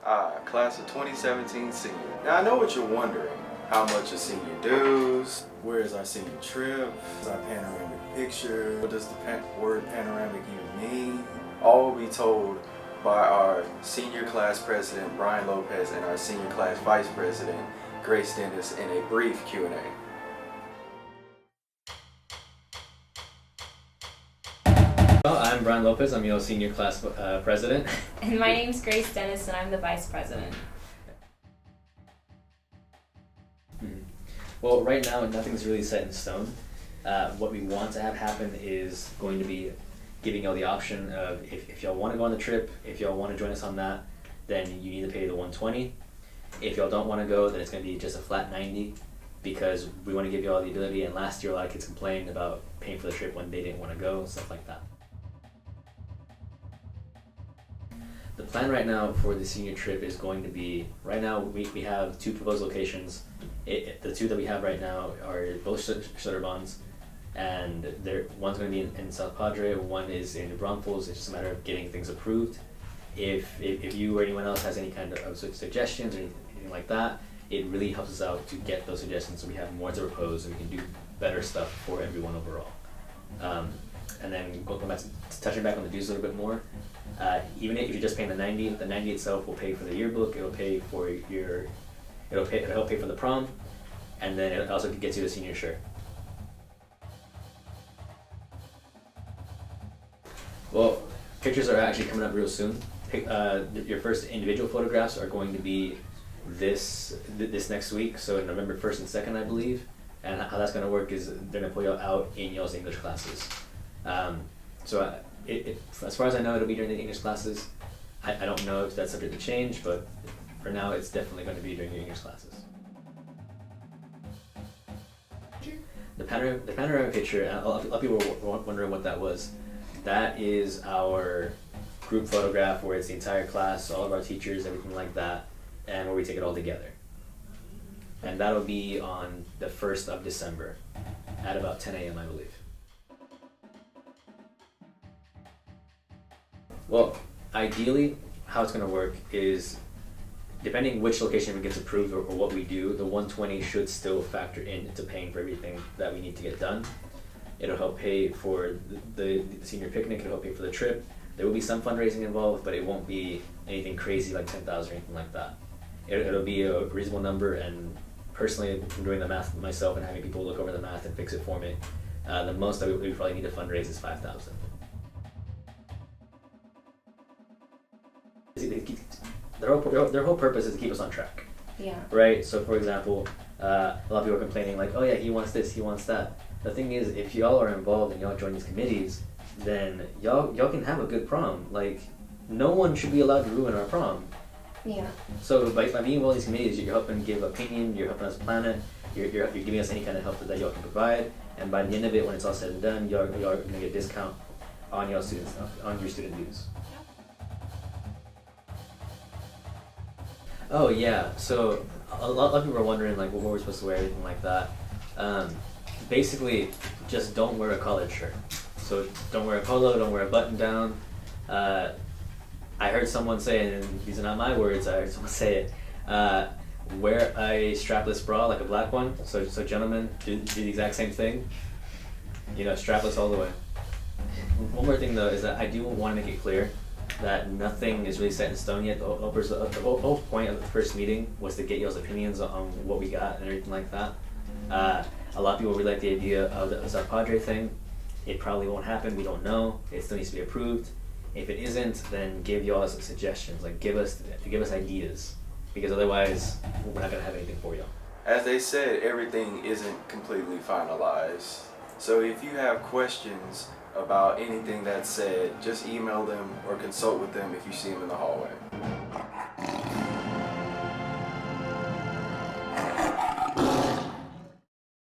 Class of 2017 senior. Now I know what you're wondering. How much is senior dues? Where is our senior trip? Is our panoramic picture? What does the word panoramic even mean? All will be told by our senior class president, Brian Lopez, and our senior class vice president, Grace Dennis, in a brief Q&A. I'm Brian Lopez, I'm your senior class president. And my name's Grace Dennis, and I'm the vice president. Well, right now nothing's really set in stone. What we want to have happen is going to be giving y'all the option of if y'all want to go on the trip, if y'all want to join us on that, then you need to pay the $120. If y'all don't want to go, then it's going to be just a flat $90, because we want to give y'all the ability. And last year a lot of kids complained about paying for the trip when they didn't want to go, stuff like that. The plan right now for the senior trip is going to be, right now we have two proposed locations. The two that we have right now are both Shutterbonds, and one's going to be in South Padre, one is in New Braunfels. It's just a matter of getting things approved. If you or anyone else has any kind of suggestions or anything like that, it really helps us out to get those suggestions so we have more to propose and we can do better stuff for everyone overall. And then going back to touching back on the dues a little bit more, even if you're just paying the 90 itself will pay for the yearbook, it'll help pay for the prom, and then it also gets you the senior shirt. Well, pictures are actually coming up real soon. Your first individual photographs are going to be this next week, so November 1st and 2nd, I believe. And how that's going to work is they're going to pull you out in y'all's English classes. As far as I know, it'll be during the English classes. I don't know if that's subject to change, but for now, it's definitely going to be during your English classes. The panoramic picture, a lot of people were wondering what that was. That is our group photograph where it's the entire class, all of our teachers, everything like that, and where we take it all together. And that'll be on the 1st of December at about 10 a.m., I believe. Well, ideally, how it's going to work is, depending which location gets approved or what we do, the $120 should still factor into paying for everything that we need to get done. It'll help pay for the senior picnic, it'll help pay for the trip. There will be some fundraising involved, but it won't be anything crazy like $10,000 or anything like that. It'll be a reasonable number, and personally, from doing the math myself and having people look over the math and fix it for me, the most that we probably need to fundraise is $5,000. Their whole purpose is to keep us on track. Yeah. Right? So for example, a lot of people are complaining like, oh yeah, he wants this, he wants that. The thing is, if y'all are involved and y'all join these committees, then y'all can have a good prom. Like, no one should be allowed to ruin our prom. Yeah. So by being involved in these committees, you're helping give opinion, you're helping us plan it, you're giving us any kind of help that y'all can provide, and by the end of it, when it's all said and done, y'all are gonna get a discount on your student dues. Oh yeah, so a lot of people are wondering like what we're supposed to wear, everything like that. Basically, just don't wear a collared shirt. So don't wear a polo, don't wear a button down. I heard someone say, and these are not my words, I heard someone say it, wear a strapless bra, like a black one. So gentlemen, do the exact same thing. You know, strapless all the way. One more thing though is that I do want to make it clear that nothing is really set in stone yet. The whole point of the first meeting was to get y'all's opinions on what we got and everything like that. A lot of people really like the idea of the South Padre thing. It probably won't happen, we don't know. It still needs to be approved. If it isn't, then give y'all some suggestions, like give us ideas, because otherwise we're not gonna have anything for y'all. As they said, everything isn't completely finalized. So if you have questions about anything that's said, just email them or consult with them if you see them in the hallway.